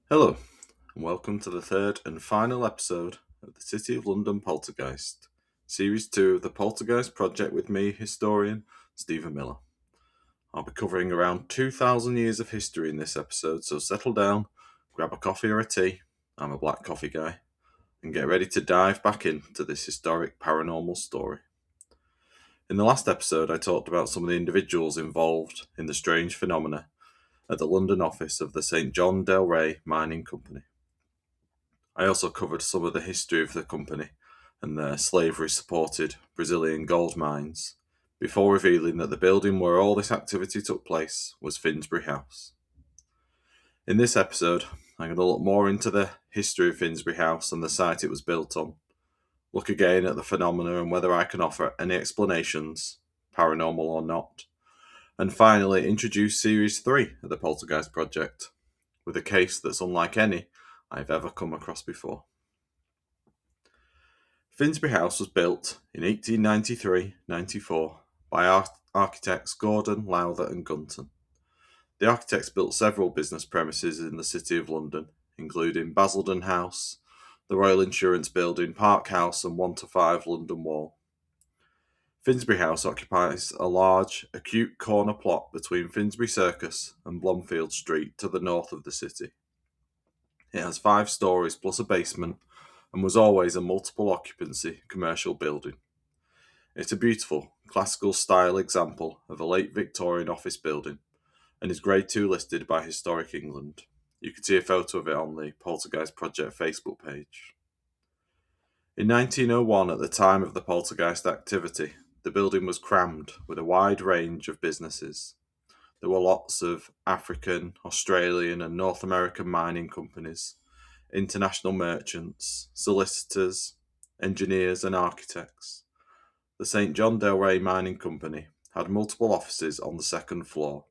Hello, and welcome to the third and final episode of the City of London Poltergeist, Series 2 of the Poltergeist Project with me, historian Stephen Miller. I'll be covering around 2,000 years of history in this episode, so settle down, grab a coffee or a tea, I'm a black coffee guy, and get ready to dive back into this historic paranormal story. In the last episode, I talked about some of the individuals involved in the strange phenomena at the London office of the St John Del Rey Mining Company. I also covered some of the history of the company and their slavery supported Brazilian gold mines, before revealing that the building where all this activity took place was Finsbury House. In this episode, I'm going to look more into the history of Finsbury House and the site it was built on, look again at the phenomena and whether I can offer any explanations, paranormal or not, and finally introduce Series 3 of the Poltergeist Project, with a case that's unlike any I've ever come across before. Finsbury House was built in 1893-94 by architects Gordon, Lowther and Gunton. The architects built several business premises in the City of London, including Basildon House, the Royal Insurance Building, Park House and 1 to 5 London Wall. Finsbury House occupies a large, acute corner plot between Finsbury Circus and Blomfield Street to the north of the city. It has 5 stories plus a basement and was always a multiple occupancy commercial building. It's a beautiful, classical style example of a late Victorian office building and is Grade 2 listed by Historic England. You can see a photo of it on the Poltergeist Project Facebook page. In 1901, at the time of the poltergeist activity, the building was crammed with a wide range of businesses. There were lots of African, Australian and North American mining companies, international merchants, solicitors, engineers and architects. The St John Del Rey Mining Company had multiple offices on the second floor,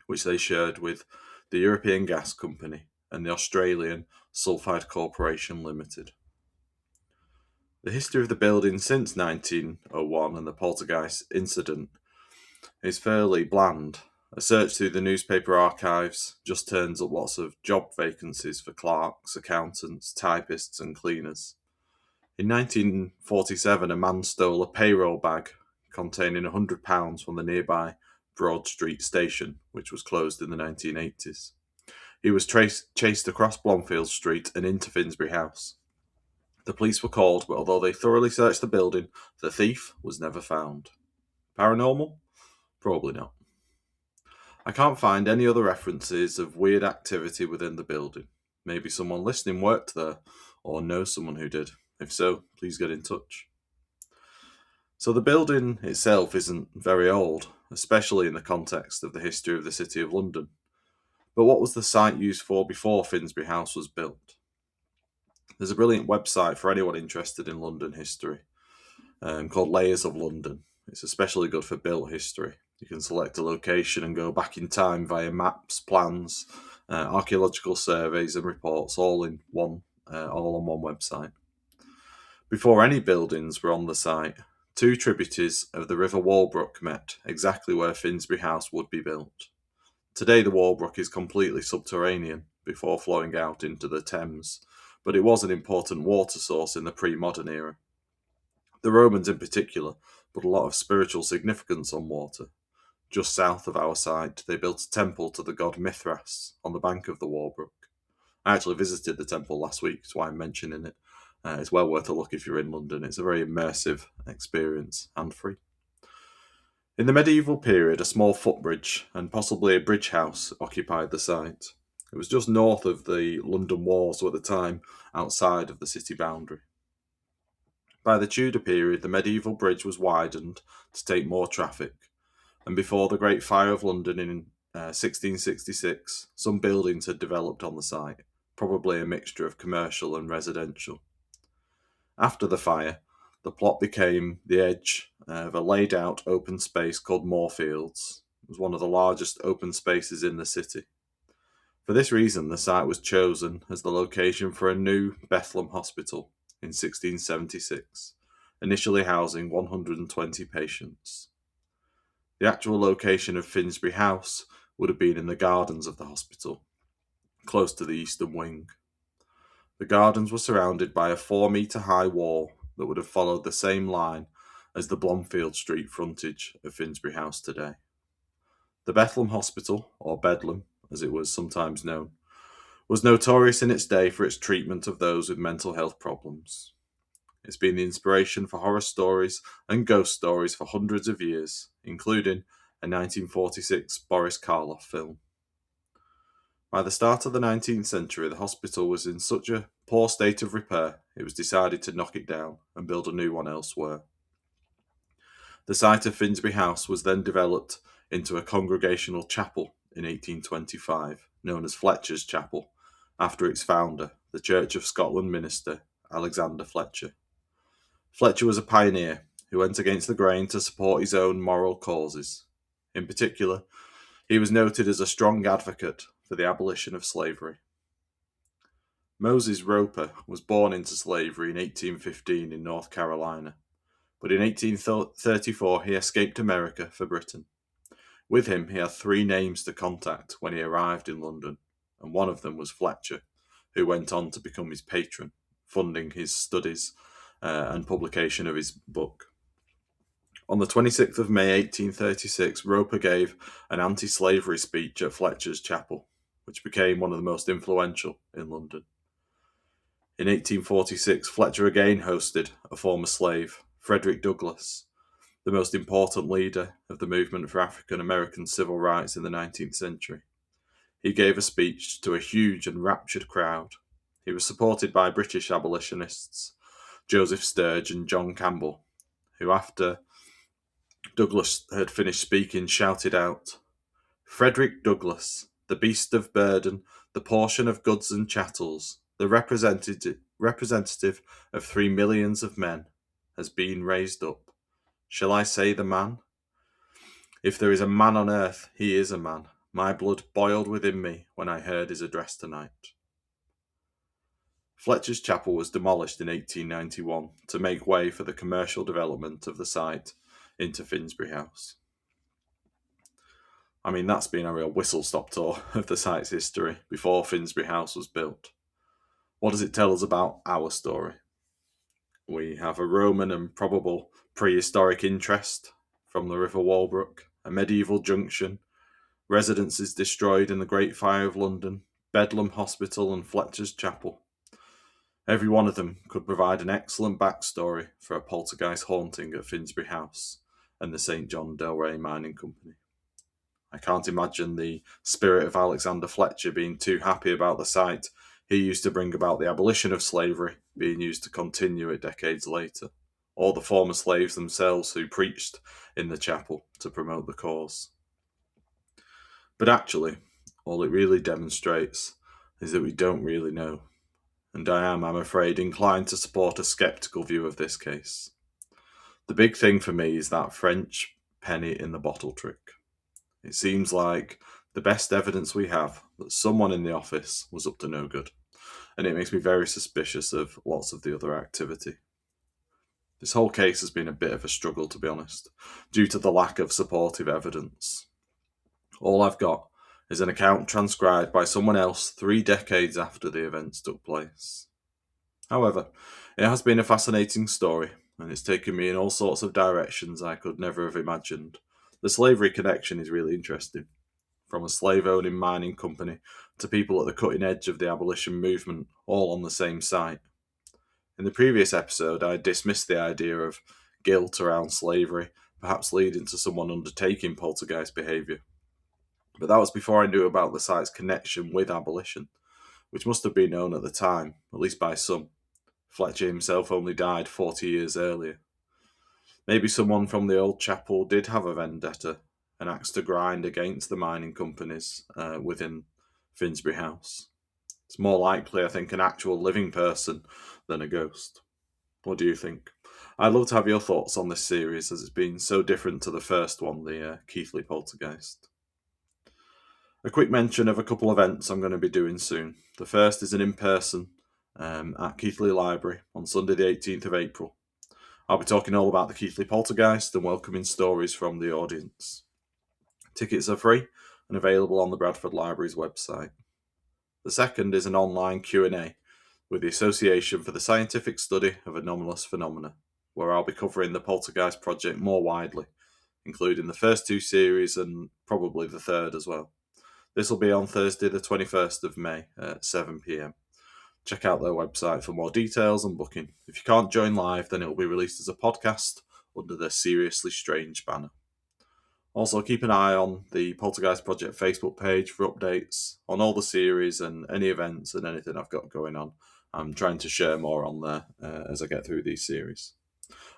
which they shared with the European Gas Company and the Australian Sulphide Corporation Limited. The history of the building since 1901 and the poltergeist incident is fairly bland. A search through the newspaper archives just turns up lots of job vacancies for clerks, accountants, typists and cleaners. In 1947, a man stole a payroll bag containing £100 from the nearby Broad Street station, which was closed in the 1980s. He was chased across Blomfield Street and into Finsbury House. The police were called, but although they thoroughly searched the building, the thief was never found. Paranormal? Probably not. I can't find any other references of weird activity within the building. Maybe someone listening worked there, or knows someone who did. If so, please get in touch. So the building itself isn't very old, especially in the context of the history of the City of London. But what was the site used for before Finsbury House was built? There's a brilliant website for anyone interested in London history called Layers of London. It's especially good for built history. You can select a location and go back in time via maps, plans, archaeological surveys and reports all on one website. Before any buildings were on the site, 2 tributaries of the River Walbrook met exactly where Finsbury House would be built. Today the Walbrook is completely subterranean before flowing out into the Thames, but it was an important water source in the pre-modern era. The Romans in particular put a lot of spiritual significance on water. Just south of our site, they built a temple to the god Mithras on the bank of the Walbrook. I actually visited the temple last week, that's why I'm mentioning it. It's well worth a look if you're in London. It's a very immersive experience and free. In the medieval period, a small footbridge and possibly a bridge house occupied the site. It was just north of the London Wall, so at the time outside of the city boundary. By the Tudor period, the medieval bridge was widened to take more traffic, and before the Great Fire of London in 1666, some buildings had developed on the site, probably a mixture of commercial and residential. After the fire, the plot became the edge of a laid-out open space called Moorfields. It was one of the largest open spaces in the city. For this reason, the site was chosen as the location for a new Bethlehem Hospital in 1676, initially housing 120 patients. The actual location of Finsbury House would have been in the gardens of the hospital. close to the eastern wing. The gardens were surrounded by a 4-metre high wall that would have followed the same line as the Blomfield Street frontage of Finsbury House today. The Bethlehem Hospital, or Bedlam as it was sometimes known, was notorious in its day for its treatment of those with mental health problems. It's been the inspiration for horror stories and ghost stories for hundreds of years, including a 1946 Boris Karloff film. By the start of the 19th century, the hospital was in such a poor state of repair, it was decided to knock it down and build a new one elsewhere. The site of Finsbury House was then developed into a congregational chapel in 1825, known as Fletcher's Chapel, after its founder, the Church of Scotland minister, Alexander Fletcher. Fletcher was a pioneer who went against the grain to support his own moral causes. In particular, he was noted as a strong advocate for the abolition of slavery. Moses Roper was born into slavery in 1815 in North Carolina, but in 1834 he escaped America for Britain. With him, he had 3 names to contact when he arrived in London, and one of them was Fletcher, who went on to become his patron, funding his studies and publication of his book. On the 26th of May 1836, Roper gave an anti-slavery speech at Fletcher's Chapel, which became one of the most influential in London. In 1846, Fletcher again hosted a former slave, Frederick Douglass, the most important leader of the movement for African American civil rights in the 19th century. He gave a speech to a huge and raptured crowd. He was supported by British abolitionists, Joseph Sturge and John Campbell, who, after Douglass had finished speaking, shouted out, "Frederick Douglass, the beast of burden, the portion of goods and chattels, the representative of 3 millions of men, has been raised up. Shall I say the man? If there is a man on earth, he is a man. My blood boiled within me when I heard his address tonight." Fletcher's Chapel was demolished in 1891 to make way for the commercial development of the site into Finsbury House. I mean, that's been a real whistle-stop tour of the site's history before Finsbury House was built. What does it tell us about our story? We have a Roman and probable prehistoric interest from the River Walbrook, a medieval junction, residences destroyed in the Great Fire of London, Bedlam Hospital and Fletcher's Chapel. Every one of them could provide an excellent backstory for a poltergeist haunting at Finsbury House and the St. John Del Rey Mining Company. I can't imagine the spirit of Alexander Fletcher being too happy about the site he used to bring about the abolition of slavery being used to continue it decades later, or the former slaves themselves who preached in the chapel to promote the cause. But actually, all it really demonstrates is that we don't really know, and I am, I'm afraid, inclined to support a sceptical view of this case. The big thing for me is that French penny in the bottle trick. It seems like the best evidence we have that someone in the office was up to no good, and it makes me very suspicious of lots of the other activity. This whole case has been a bit of a struggle, to be honest, due to the lack of supportive evidence. All I've got is an account transcribed by someone else 3 decades after the events took place. However, it has been a fascinating story, and it's taken me in all sorts of directions I could never have imagined. The slavery connection is really interesting, from a slave-owning mining company to people at the cutting edge of the abolition movement, all on the same site. In the previous episode, I dismissed the idea of guilt around slavery, perhaps leading to someone undertaking poltergeist behaviour. But that was before I knew about the site's connection with abolition, which must have been known at the time, at least by some. Fletcher himself only died 40 years earlier. Maybe someone from the old chapel did have a vendetta, an axe to grind against the mining companies within Finsbury House. It's more likely, I think, an actual living person than a ghost. What do you think? I'd love to have your thoughts on this series, as it's been so different to the first one, the Keighley Poltergeist. A quick mention of a couple of events I'm going to be doing soon. The first is an in-person at Keighley Library on Sunday the 18th of April. I'll be talking all about the Keighley Poltergeist and welcoming stories from the audience. Tickets are free and available on the Bradford Library's website. The second is an online Q&A with the Association for the Scientific Study of Anomalous Phenomena, where I'll be covering the Poltergeist project more widely, including the first two series and probably the third as well. This will be on Thursday the 21st of May at 7 p.m. Check out their website for more details and booking. If you can't join live, then it will be released as a podcast under the Seriously Strange banner. Also, keep an eye on the Poltergeist Project Facebook page for updates on all the series and any events and anything I've got going on. I'm trying to share more on there as I get through these series.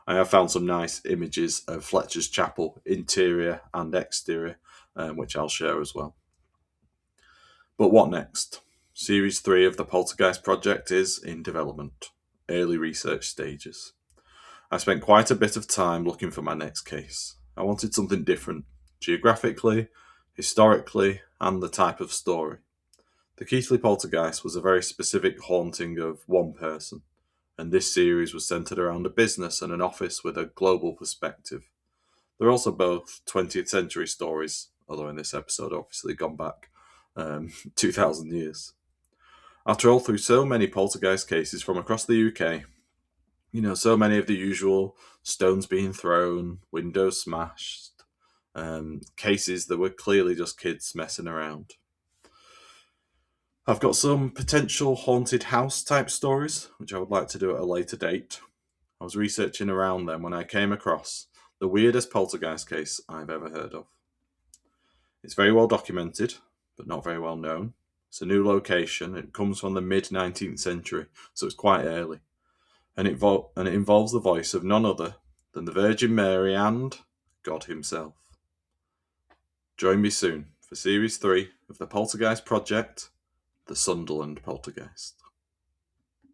I have found some nice images of Fletcher's Chapel, interior and exterior, which I'll share as well. But what next? Series 3 of the Poltergeist Project is in development, early research stages. I spent quite a bit of time looking for my next case. I wanted something different, geographically, historically, and the type of story. The Keithley Poltergeist was a very specific haunting of one person, and this series was centred around a business and an office with a global perspective. They're also both 20th century stories, although in this episode obviously gone back 2,000 years. After all through so many poltergeist cases from across the UK, so many of the usual stones being thrown, windows smashed, cases that were clearly just kids messing around. I've got some potential haunted house type stories, which I would like to do at a later date. I was researching around them when I came across the weirdest poltergeist case I've ever heard of. It's very well documented, but not very well known. It's a new location. It comes from the mid-19th century, so it's quite early. And it involves the voice of none other than the Virgin Mary and God himself. Join me soon for Series 3 of the Poltergeist Project, the Sunderland Poltergeist.